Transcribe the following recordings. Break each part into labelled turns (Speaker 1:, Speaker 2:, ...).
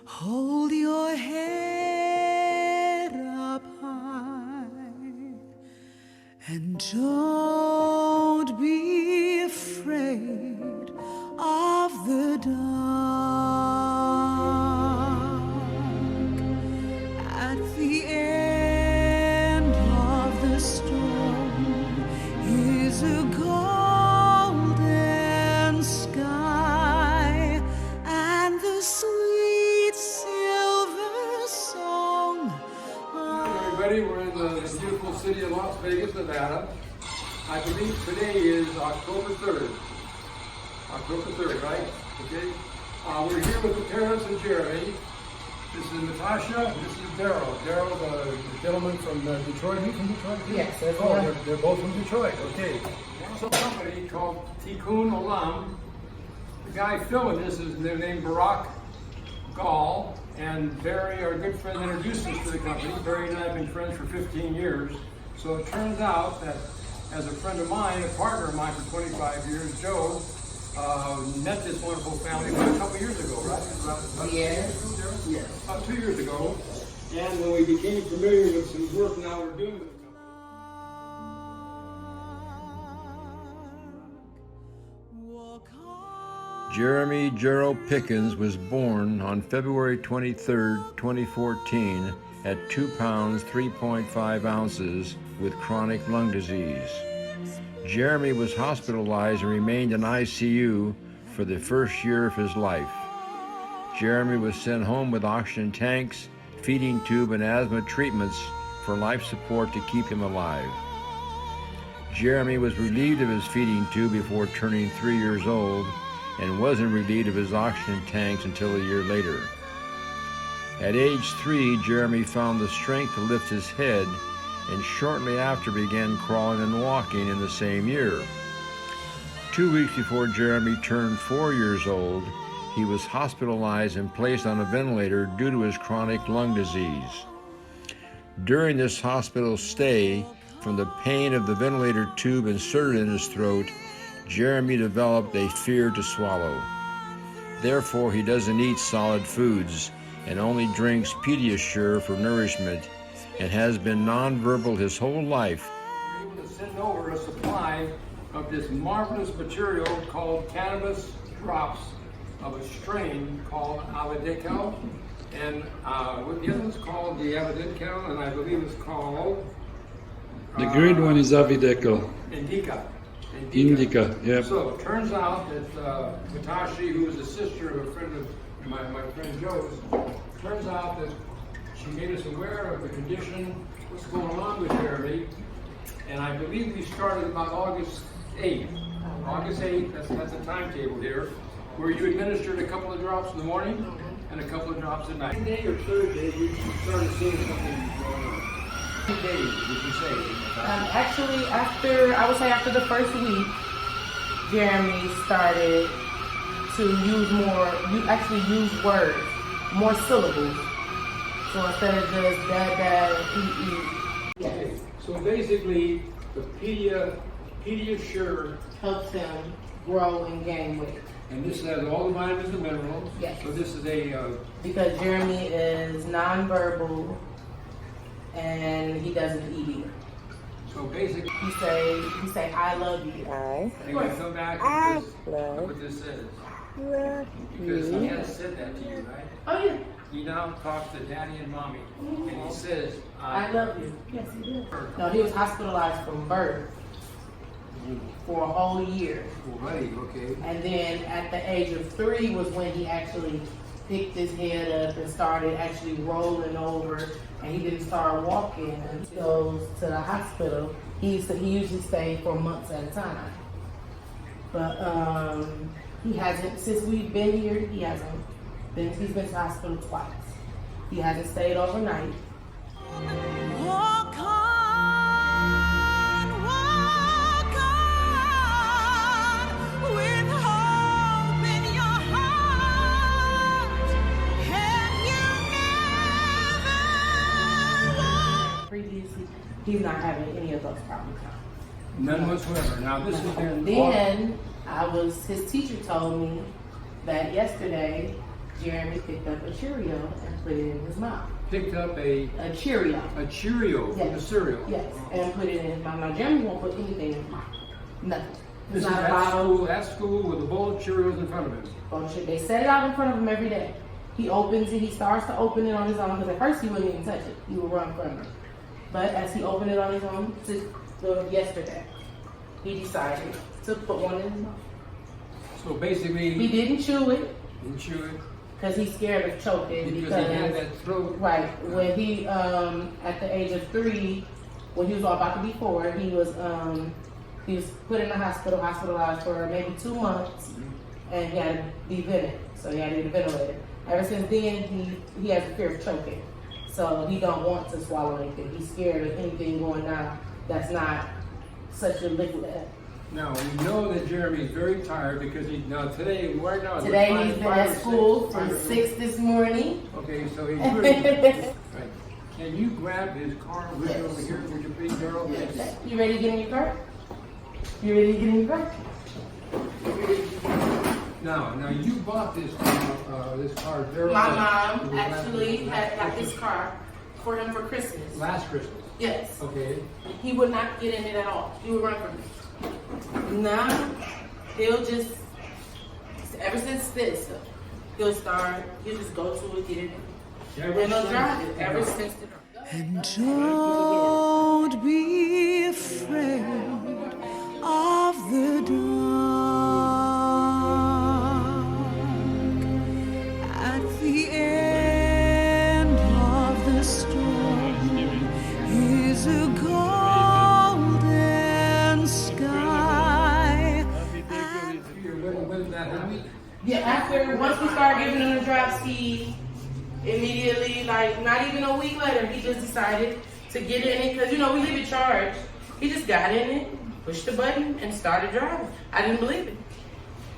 Speaker 1: Hold your head up high and don't be afraid of the dark. At the end of the storm is a golden sky and the sweet silver song.
Speaker 2: Everybody, we're in the beautiful city of Las Vegas, Nevada. I believe today is October 3rd. October 3rd, right? Okay. We're here with the parents of Jeremy. This is Natasha. This is Daryl. Daryl, the gentleman from Detroit. He's from Detroit?
Speaker 3: Yes.
Speaker 2: They're both from Detroit. Okay. There's a company called Tikkun Olam. The guy filming this is named Barak Gall, and Barry, our good friend, introduced us to the company. Barry and I have been friends for 15 years. So it turns out that as a friend of mine, a partner of mine for 25 years, Joe, met this wonderful family a couple years ago, right? About 2 years ago. And when we became familiar with some work now we're doing with the company.
Speaker 4: Jeremy Gerald Pickens was born on February 23, 2014, at 2 pounds 3.5 ounces with chronic lung disease. Jeremy was hospitalized and remained in ICU for the first year of his life. Jeremy was sent home with oxygen tanks, feeding tube, and asthma treatments for life support to keep him alive. Jeremy was relieved of his feeding tube before turning 3 years old and wasn't relieved of his oxygen tanks until a year later. At age 3, Jeremy found the strength to lift his head and shortly after began crawling and walking in the same year. 2 weeks before Jeremy turned 4 years old, he was hospitalized and placed on a ventilator due to his chronic lung disease. During this hospital stay, from the pain of the ventilator tube inserted in his throat, Jeremy developed a fear to swallow. Therefore, he doesn't eat solid foods and only drinks Pediasure for nourishment and has been nonverbal his whole life.
Speaker 2: We were able to send over a supply of this marvelous material called cannabis drops of a strain called Avidical. And what the other one's called the Avidical, and I believe it's called...
Speaker 5: The green one is Avideco. Indica, yeah.
Speaker 2: So it turns out that Matashi, who is a sister of a friend of my friend Joe's, turns out that she made us aware of the condition, what's going on with Jeremy, and I believe we started about August 8th. August 8th, that's a timetable here, where you administered a couple of drops in the morning and a couple of drops at night. Monday or Thursday, we started seeing something going on. How many days would you say?
Speaker 3: Actually, after the first week, Jeremy started to use words, more syllables. So instead of just dad,
Speaker 2: Okay, so basically, the Pediasure
Speaker 3: helps him grow and gain weight.
Speaker 2: and this has all the vitamins and minerals.
Speaker 3: Yes.
Speaker 2: So this is a...
Speaker 3: Because Jeremy is nonverbal and he doesn't eat either.
Speaker 2: So basically...
Speaker 3: He say, I love you.
Speaker 6: I
Speaker 2: You're going to come back and look
Speaker 6: love
Speaker 2: what this says.
Speaker 6: love
Speaker 2: Because he
Speaker 6: you.
Speaker 2: has said that to you, right?
Speaker 3: Oh yeah,
Speaker 2: He now talks to daddy and mommy. And he says,
Speaker 3: I love you. Yes, he did. No, he was hospitalized from birth for a whole year.
Speaker 2: Already, okay.
Speaker 3: And then at the age of 3 was when he actually picked his head up and started actually rolling over, and he didn't start walking. And he goes to the hospital. He usually stayed for months at a time. But he hasn't, since we've been here, he's been to the hospital twice. He hasn't stayed overnight.
Speaker 1: Walk on, with hope in your heart, and you never walk.
Speaker 3: Previously, he's not having any of those problems now.
Speaker 2: None whatsoever. Now this is...
Speaker 3: And then his teacher told me that yesterday Jeremy picked up a Cheerio and put it in his mouth.
Speaker 2: Picked up a
Speaker 3: Cheerio.
Speaker 2: Cheerio from the
Speaker 3: Yes.
Speaker 2: cereal.
Speaker 3: Yes, and put it in his mouth. Now Jeremy won't put anything in his mouth. Nothing.
Speaker 2: This
Speaker 3: It's
Speaker 2: is
Speaker 3: not a bottle.
Speaker 2: at school with a bowl of Cheerios in front of him.
Speaker 3: Bullshit. They set it out in front of him every day. He opens it. He starts to open it on his own because at first he wouldn't even touch it. He would run from it. But as he opened it on his own yesterday, he decided to put one in his mouth.
Speaker 2: So basically,
Speaker 3: He didn't chew it
Speaker 2: didn't chew it
Speaker 3: because he's scared of choking.
Speaker 2: because he had that throat.
Speaker 3: Right. When he, at the age of 3, when he was about to be 4, he was put in the hospital, hospitalized for maybe 2 months, and he had to be vented. So he had to get a ventilator. Ever since then, he has a fear of choking. So he don't want to swallow anything. He's scared of anything going down that's not such a liquid.
Speaker 2: Now we know that Jeremy is very tired because right now.
Speaker 3: Today he's been at school from 6 this morning.
Speaker 2: Okay, so he's really. Right. Can you grab his car with you over here, would you please, girl? Yes.
Speaker 3: You ready to get in your car? You ready to get in your car?
Speaker 2: Now you bought this car very
Speaker 3: My
Speaker 2: well.
Speaker 3: mom actually had got this car for him for Christmas.
Speaker 2: Last Christmas.
Speaker 3: Yes.
Speaker 2: Okay.
Speaker 3: He would not get in it at all. He would run from me. Now, he'll just, ever since this, he'll just go to it, get it, and he'll drive it ever since the
Speaker 1: And don't be afraid of the dark. At the end of the storm is a golden sky.
Speaker 2: When that happened,
Speaker 3: Yeah, once we started giving him the drop seed, immediately, like not even a week later, he just decided to get in it because we leave it charged. He just got in it, pushed the button, and started driving. I didn't believe it.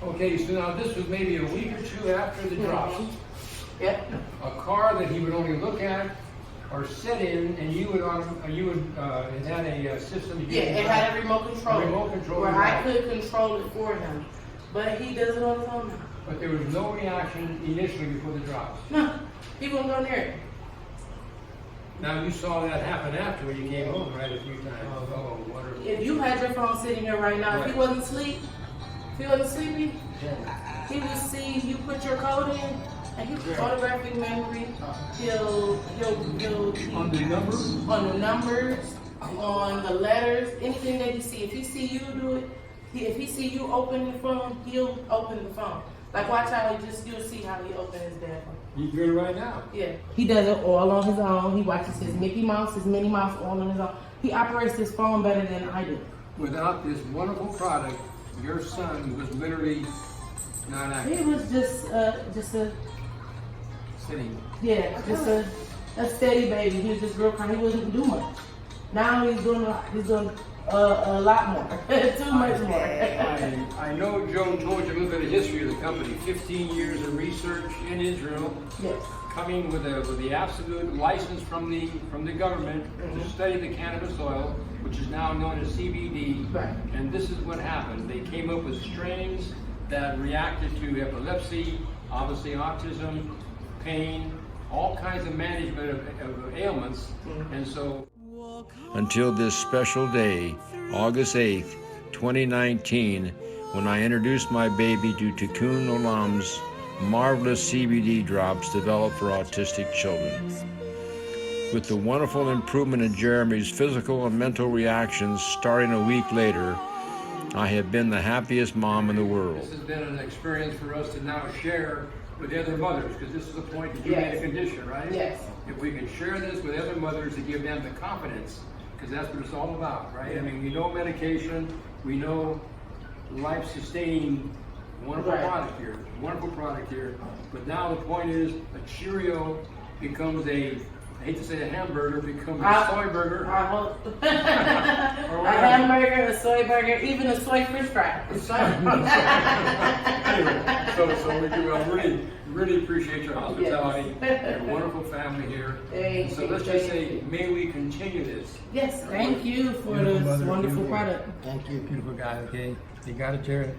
Speaker 2: okay, so now this was maybe a week or 2 after the drop.
Speaker 3: Yep.
Speaker 2: A car that he would only look at or sit in, and you would it had a system.
Speaker 3: Yeah, it had a remote control.
Speaker 2: A remote control,
Speaker 3: where
Speaker 2: right.
Speaker 3: I could control it for him, but he does it on his own now.
Speaker 2: But there was no reaction initially before the drop.
Speaker 3: No, he won't go near it.
Speaker 2: Now you saw that happen after when you came home, right? A few times. Oh, wonderful.
Speaker 3: If you had your phone sitting here right now, if he wasn't asleep, he would see you put your code in, and his photographic memory, he'll
Speaker 2: On the number?
Speaker 3: on the numbers, on the letters, anything that he see. If he see you do it, if he see you open the phone, he'll open the phone. Like watch how you'll see how he opens his damn phone.
Speaker 2: He's doing it right now.
Speaker 3: Yeah. He does it all on his own. He watches his Mickey Mouse, his Minnie Mouse all on his own. He operates his phone better than I do.
Speaker 2: Without this wonderful product, your son was literally not active.
Speaker 3: He was just a
Speaker 2: Sitting.
Speaker 3: a steady baby. He was just real kind. He wouldn't do much. Now he's doing a lot more. Too much more.
Speaker 2: I know Joe told you a little bit of history of the company. 15 years of research in Israel,
Speaker 3: Yes.
Speaker 2: coming with the absolute license from the government to study the cannabis oil, which is now known as CBD.
Speaker 3: Right.
Speaker 2: And this is what happened. They came up with strains that reacted to epilepsy, obviously autism, pain, all kinds of management of ailments. And so
Speaker 4: Until this special day, August 8th, 2019, when I introduced my baby to Tikkun Olam's marvelous CBD drops developed for autistic children. With the wonderful improvement in Jeremy's physical and mental reactions starting a week later, I have been the happiest mom in the world.
Speaker 2: this has been an experience for us to now share with the other mothers, because this is the point that you made a condition, right?
Speaker 3: Yes.
Speaker 2: If we can share this with other mothers to give them the confidence, because that's what it's all about, right? I mean, we know medication, we know life-sustaining, wonderful
Speaker 3: Right.
Speaker 2: product here, but now the point is, a Cheerio becomes I hate to say a hamburger, becomes a soy burger.
Speaker 3: I hope. A hamburger, a soy burger, even a soy fish fry.
Speaker 2: Anyway, so we do. I really appreciate your hospitality. You're a wonderful family here.
Speaker 3: Thank
Speaker 2: So
Speaker 3: you,
Speaker 2: let's just say,
Speaker 3: thank you.
Speaker 2: may we continue this.
Speaker 3: Yes, thank you for this wonderful product.
Speaker 2: Thank you, beautiful guy. Okay, you got it, Jared.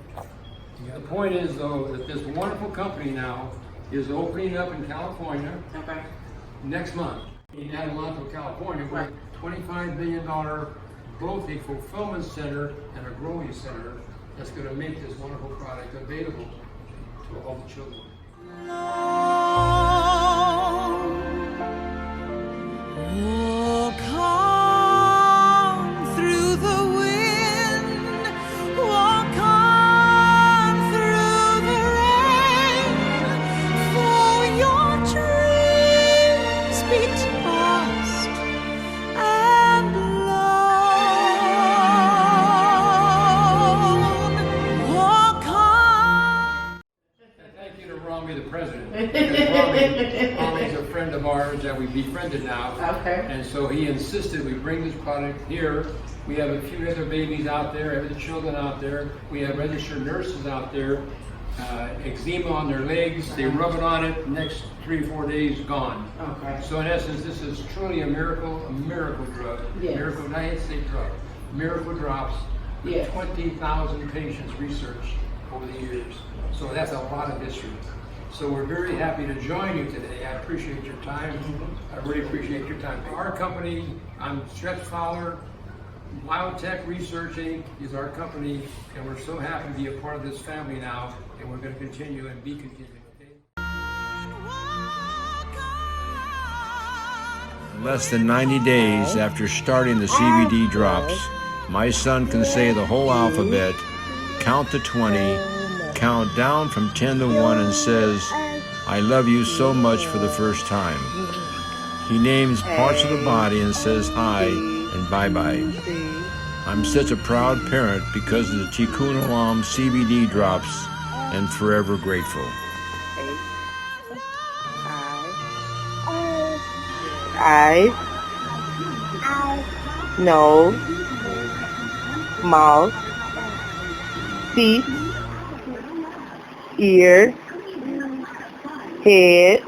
Speaker 2: The point is, though, that this wonderful company now is opening up in California
Speaker 3: Okay.
Speaker 2: next month in Adelanto, California, with
Speaker 3: Right.
Speaker 2: a $25 million, both a fulfillment center and a growing center that's going to make this wonderful product available to all the children.
Speaker 1: Oh, come through the wind, walk on through the rain, for your dreams be tossed and blown. Walk on.
Speaker 2: Thank you to Rami, the president. Rami's a friend of ours that we befriended now.
Speaker 3: Okay.
Speaker 2: And so he insisted we bring this product here. We have a few other babies out there, other children out there. We have registered nurses out there. Eczema on their legs, they rub it on it, next 3 or 4 days, gone.
Speaker 3: Okay.
Speaker 2: So in essence, this is truly a miracle drug.
Speaker 3: Yes.
Speaker 2: Miracle, not a safe drug. Miracle drops with
Speaker 3: Yes.
Speaker 2: 20,000 patients researched over the years. So that's a lot of history. So we're very happy to join you today. I appreciate your time. I really appreciate your time. Our company, I'm Stretch Fowler, Biotech Research Inc. is our company, and we're so happy to be a part of this family now, and we're going to continue and be continuing. Okay?
Speaker 4: Less than 90 days after starting the CBD drops, my son can say the whole alphabet, count to 20, count down from 10 to 1, and says, "I love you so much" for the first time. He names parts of the body and says hi and bye-bye. I'm such a proud parent because of the Tikkun Olam CBD drops, and forever grateful.
Speaker 6: Eyes, nose, mouth, feet, ears, head.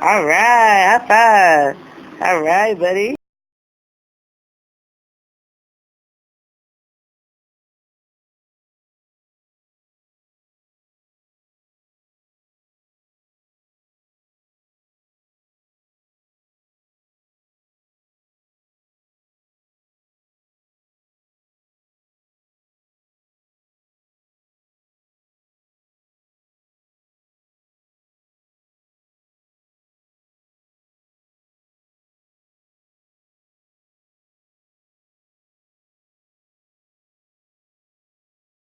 Speaker 6: All right, high five. All right, buddy.